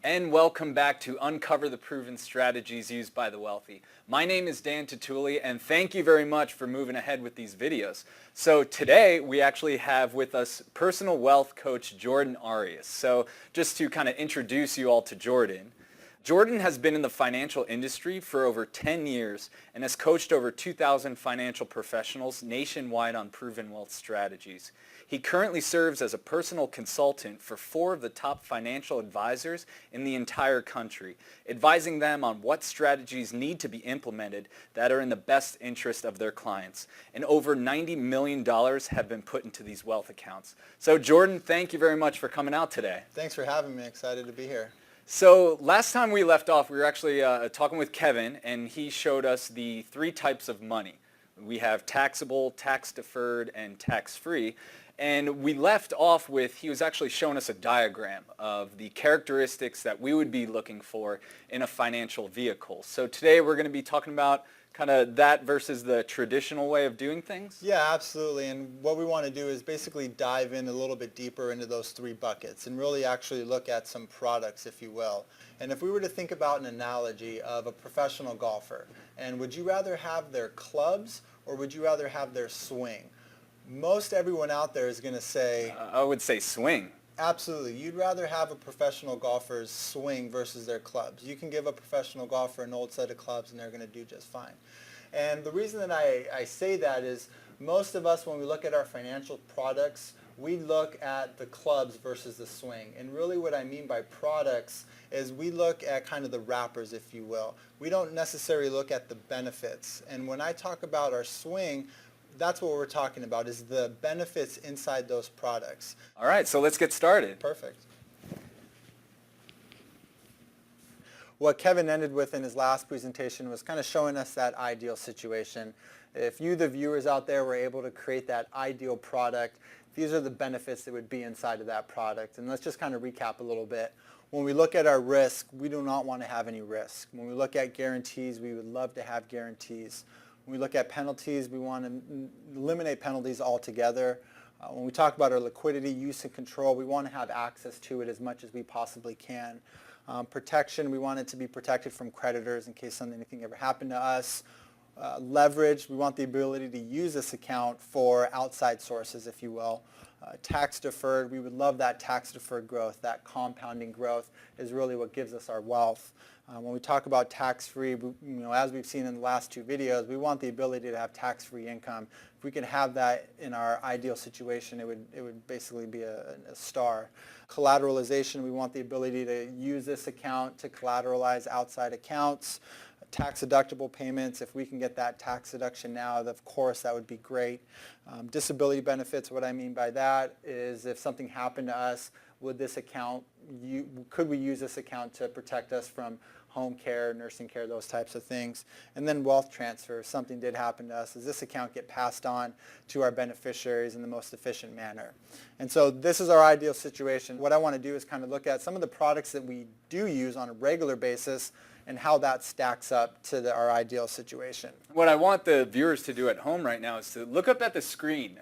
And welcome back to Uncover the Proven Strategies Used by the Wealthy. My name is Dan Tatuli, and thank you very much for moving ahead with these videos. So today we actually have with us personal wealth coach Jordan Arias. So just to kind of introduce you all to Jordan. Jordan has been in the financial industry for over 10 years and has coached over 2,000 financial professionals nationwide on proven wealth strategies. He currently serves as a personal consultant for 4 of the top financial advisors in the entire country, advising them on what strategies need to be implemented that are in the best interest of their clients. And over $90 million have been put into these wealth accounts. So Jordan, thank you very much for coming out today. Thanks for having me. Excited to be here. So last time we left off, we were actually talking with Kevin, and he showed us the 3 types of money. We have taxable, tax-deferred, and tax-free. And we left off with, he was actually showing us a diagram of the characteristics that we would be looking for in a financial vehicle. So today we're going to be talking about kind of that versus the traditional way of doing things? Yeah, absolutely. And what we want to do is basically dive in a little bit deeper into those 3 buckets and really actually look at some products, if you will. And if we were to think about an analogy of a professional golfer, and would you rather have their clubs or would you rather have their swing? Most everyone out there is going to say... I would say swing. Absolutely. You'd rather have a professional golfer's swing versus their clubs. You can give a professional golfer an old set of clubs and they're going to do just fine. And the reason that I say that is most of us, when we look at our financial products, we look at the clubs versus the swing. And really what I mean by products is we look at kind of the wrappers, if you will. We don't necessarily look at the benefits. And when I talk about our swing, that's what we're talking about, is the benefits inside those products. All right, so let's get started. Perfect. What Kevin ended with in his last presentation was kind of showing us that ideal situation. If you, the viewers out there, were able to create that ideal product, these are the benefits that would be inside of that product. And let's just kind of recap a little bit. When we look at our risk, we do not want to have any risk. When we look at guarantees, we would love to have guarantees. When we look at penalties, we want to eliminate penalties altogether. When we talk about our liquidity, use, and control, we want to have access to it as much as we possibly can. Protection, we want it to be protected from creditors in case anything ever happened to us. Leverage, we want the ability to use this account for outside sources, if you will. Tax deferred, we would love that tax deferred growth. That compounding growth is really what gives us our wealth. When we talk about tax-free, as we've seen in the last 2 videos, we want the ability to have tax-free income. If we could have that in our ideal situation, it would basically be a star. Collateralization, we want the ability to use this account to collateralize outside accounts. Tax deductible payments, if we can get that tax deduction now, of course that would be great. Disability benefits, what I mean by that is if something happened to us, would this account, could we use this account to protect us from home care, nursing care, those types of things. And then wealth transfer, if something did happen to us, does this account get passed on to our beneficiaries in the most efficient manner? And so this is our ideal situation. What I want to do is kind of look at some of the products that we do use on a regular basis and how that stacks up to our ideal situation. What I want the viewers to do at home right now is to look up at the screen.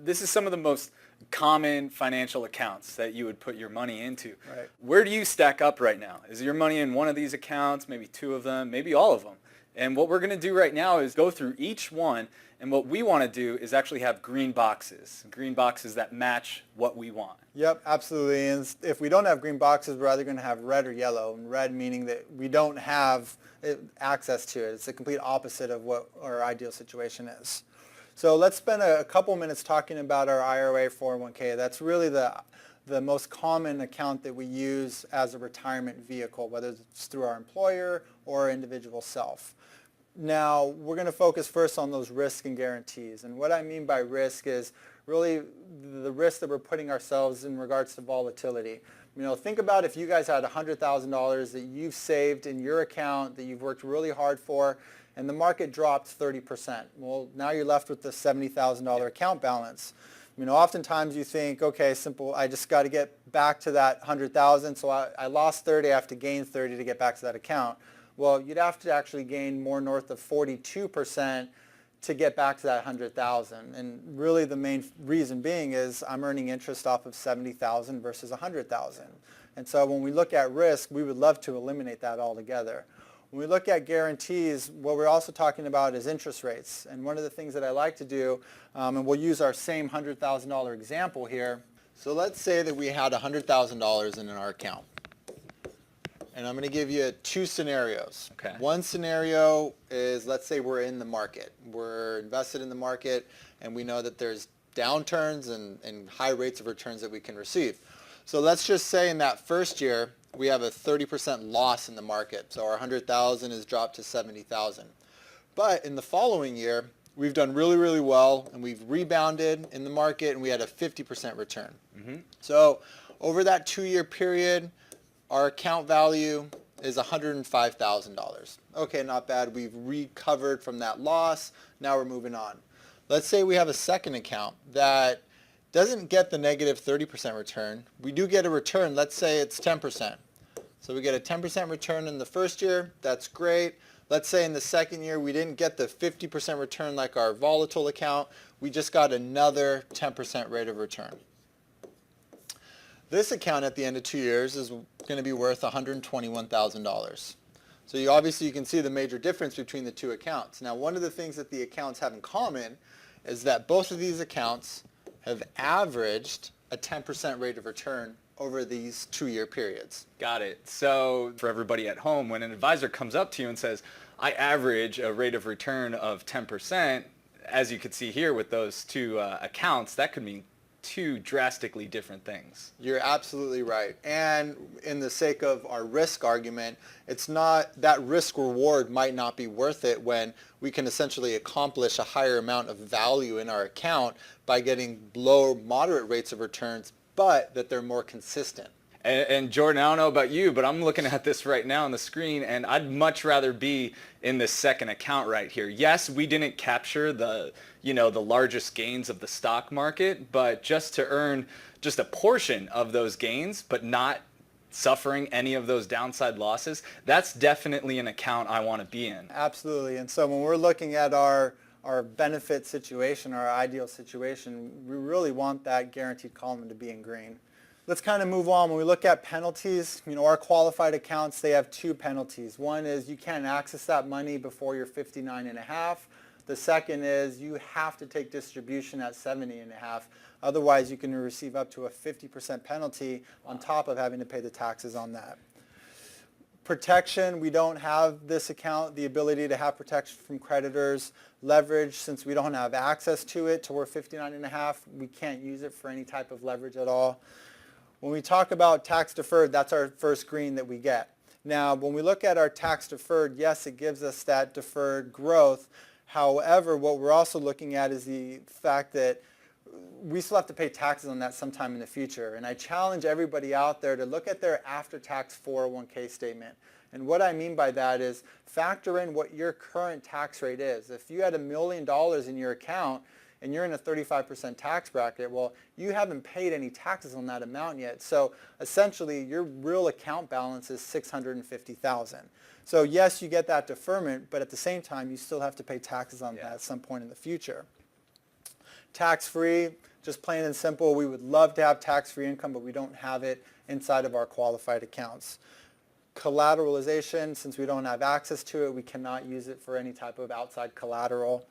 This is some of the most common financial accounts that you would put your money into. Right. Where do you stack up right now? Is your money in one of these accounts, maybe 2 of them, maybe all of them? And what we're going to do right now is go through each one, and what we want to do is actually have green boxes that match what we want. Yep, absolutely. And if we don't have green boxes, we're either going to have red or yellow. And red meaning that we don't have access to it. It's the complete opposite of what our ideal situation is. So let's spend a couple minutes talking about our IRA 401k. That's really the most common account that we use as a retirement vehicle, whether it's through our employer or our individual self. Now, we're going to focus first on those risks and guarantees. And what I mean by risk is really the risk that we're putting ourselves in regards to volatility. Think about if you guys had $100,000 that you've saved in your account that you've worked really hard for, and the market dropped 30%. Well, now you're left with the $70,000 account balance. Oftentimes you think, okay, simple, I just got to get back to that 100,000, so I lost 30, I have to gain 30 to get back to that account. Well, you'd have to actually gain more north of 42% to get back to that 100,000. And really the main reason being is I'm earning interest off of 70,000 versus 100,000. And so when we look at risk, we would love to eliminate that altogether. When we look at guarantees, what we're also talking about is interest rates. And one of the things that I like to do, and we'll use our same $100,000 example here. So let's say that we had $100,000 in our account. And I'm going to give you two scenarios. Okay. One scenario is, let's say we're in the market. We're invested in the market, and we know that there's downturns and high rates of returns that we can receive. So let's just say in that first year, we have a 30% loss in the market. So our 100,000 is dropped to 70,000. But in the following year, we've done really, really well, and we've rebounded in the market, and we had a 50% return. Mm-hmm. So over that 2-year period, our account value is $105,000. Okay, not bad. We've recovered from that loss. Now we're moving on. Let's say we have a second account that doesn't get the negative 30% return. We do get a return. Let's say it's 10%. So we get a 10% return in the first year. That's great. Let's say in the second year we didn't get the 50% return like our volatile account. We just got another 10% rate of return. This account at the end of 2 years is going to be worth $121,000. So obviously you can see the major difference between the two accounts. Now, one of the things that the accounts have in common is that both of these accounts have averaged a 10% rate of return over these 2-year periods. Got it. So for everybody at home, when an advisor comes up to you and says, I average a rate of return of 10%, as you could see here with those two accounts, that could mean two drastically different things. You're absolutely right. And in the sake of our risk argument, it's not that risk reward might not be worth it when we can essentially accomplish a higher amount of value in our account by getting low, moderate rates of returns, but that they're more consistent. And Jordan, I don't know about you, but I'm looking at this right now on the screen, and I'd much rather be in this second account right here. Yes, we didn't capture the largest gains of the stock market, but just to earn just a portion of those gains, but not suffering any of those downside losses, that's definitely an account I want to be in. Absolutely. And so when we're looking at our benefit situation, our ideal situation, we really want that guaranteed column to be in green. Let's kind of move on. When we look at penalties, our qualified accounts, they have two penalties. One is you can't access that money before you're 59 and a half. The second is you have to take distribution at 70 and a half. Otherwise, you can receive up to a 50% penalty on top of having to pay the taxes on that. Protection, we don't have this account, the ability to have protection from creditors. Leverage, since we don't have access to it till we're 59 and a half, we can't use it for any type of leverage at all. When we talk about tax deferred, that's our first green that we get. Now, when we look at our tax deferred, yes, it gives us that deferred growth. However, what we're also looking at is the fact that we still have to pay taxes on that sometime in the future. And I challenge everybody out there to look at their after-tax 401k statement. And what I mean by that is factor in what your current tax rate is. If you had $1 million in your account and you're in a 35% tax bracket, well, you haven't paid any taxes on that amount yet. So essentially, your real account balance is $650,000. So yes, you get that deferment, but at the same time, you still have to pay taxes on that at some point in the future. Tax-free, just plain and simple, we would love to have tax-free income, but we don't have it inside of our qualified accounts. Collateralization, since we don't have access to it, we cannot use it for any type of outside collateral.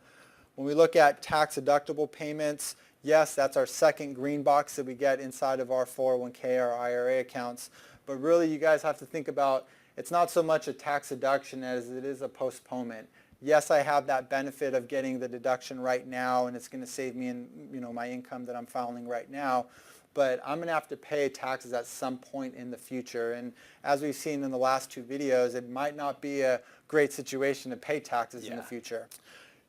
When we look at tax-deductible payments, yes, that's our second green box that we get inside of our 401k or IRA accounts. But really, you guys have to think about, it's not so much a tax deduction as it is a postponement. Yes, I have that benefit of getting the deduction right now, and it's going to save me in my income that I'm filing right now. But I'm going to have to pay taxes at some point in the future. And as we've seen in the last two videos, it might not be a great situation to pay taxes in the future.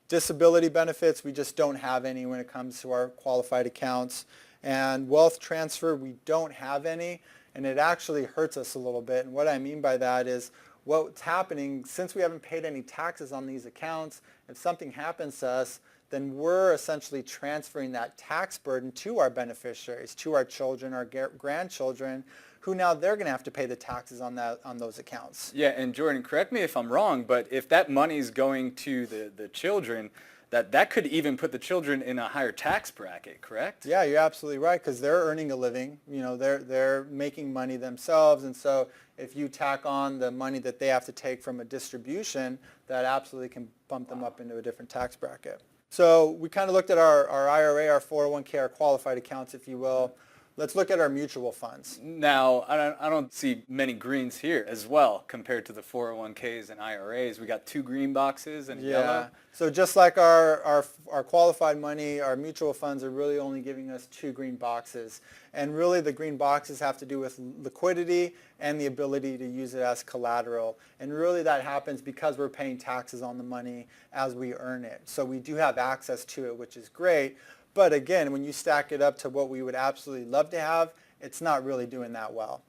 Disability benefits, we just don't have any when it comes to our qualified accounts. And wealth transfer, we don't have any, and it actually hurts us a little bit. And what I mean by that is what's happening, since we haven't paid any taxes on these accounts, if something happens to us, then we're essentially transferring that tax burden to our beneficiaries, to our children, our grandchildren, who now they're going to have to pay the taxes on those accounts. Yeah, and Jordan, correct me if I'm wrong, but if that money's going to the children, that could even put the children in a higher tax bracket, correct? Yeah, you're absolutely right, because they're earning a living. They're making money themselves, and so if you tack on the money that they have to take from a distribution, that absolutely can bump them up into a different tax bracket. So we kind of looked at our IRA, our 401k, our qualified accounts, if you will. Let's look at our mutual funds. Now, I don't see many greens here as well compared to the 401ks and IRAs. We got 2 green boxes and a yellow. So just like our qualified money, our mutual funds are really only giving us 2 green boxes. And really the green boxes have to do with liquidity and the ability to use it as collateral. And really that happens because we're paying taxes on the money as we earn it. So we do have access to it, which is great. But again, when you stack it up to what we would absolutely love to have, it's not really doing that well.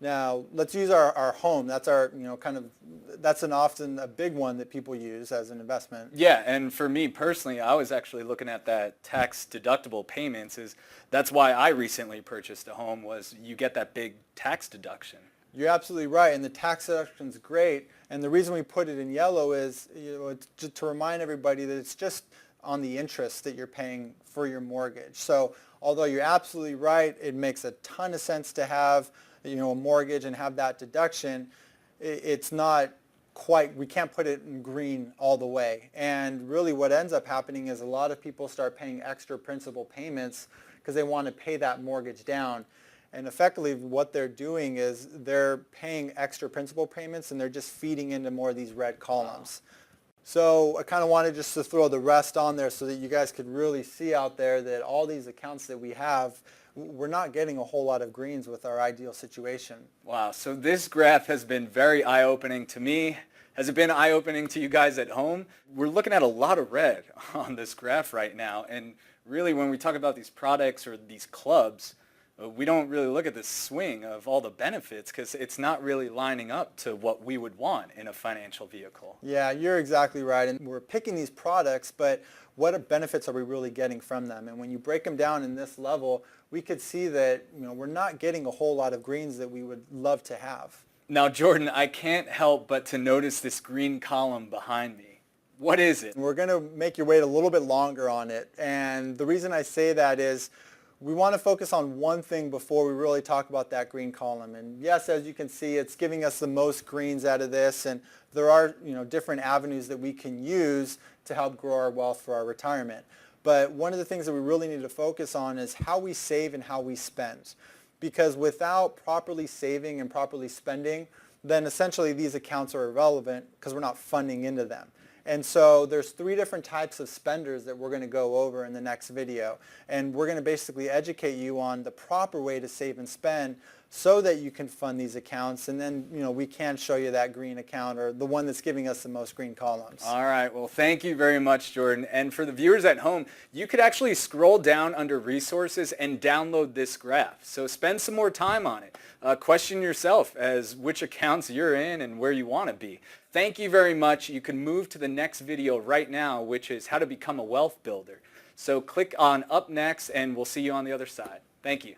Now, let's use our home. That's our, that's often a big one that people use as an investment. Yeah, and for me personally, I was actually looking at that tax deductible payments. That's why I recently purchased a home, was you get that big tax deduction. You're absolutely right, and the tax deduction is great. And the reason we put it in yellow is, it's just to remind everybody that it's just on the interest that you're paying for your mortgage. So although you're absolutely right, it makes a ton of sense to have a mortgage and have that deduction, it's not quite, we can't put it in green all the way. And really what ends up happening is a lot of people start paying extra principal payments because they want to pay that mortgage down. And effectively what they're doing is they're paying extra principal payments and they're just feeding into more of these red columns. So I kind of wanted just to throw the rest on there so that you guys could really see out there that all these accounts that we have, we're not getting a whole lot of greens with our ideal situation. Wow, so this graph has been very eye-opening to me. Has it been eye-opening to you guys at home? We're looking at a lot of red on this graph right now, and really when we talk about these products or these clubs, we don't really look at the swing of all the benefits because it's not really lining up to what we would want in a financial vehicle. Yeah, you're exactly right. And we're picking these products, but what benefits are we really getting from them? And when you break them down in this level, we could see that we're not getting a whole lot of greens that we would love to have. Now, Jordan, I can't help but to notice this green column behind me. What is it? We're going to make you wait a little bit longer on it. And the reason I say that is we want to focus on one thing before we really talk about that green column. And yes, as you can see, it's giving us the most greens out of this. And there are different avenues that we can use to help grow our wealth for our retirement. But one of the things that we really need to focus on is how we save and how we spend. Because without properly saving and properly spending, then essentially these accounts are irrelevant because we're not funding into them. And so there's 3 different types of spenders that we're going to go over in the next video. And we're going to basically educate you on the proper way to save and spend so that you can fund these accounts. And then, we can show you that green account or the one that's giving us the most green columns. All right. Well, thank you very much, Jordan. And for the viewers at home, you could actually scroll down under resources and download this graph. So spend some more time on it. Question yourself as which accounts you're in and where you want to be. Thank you very much. You can move to the next video right now, which is how to become a wealth builder. So click on up next and we'll see you on the other side. Thank you.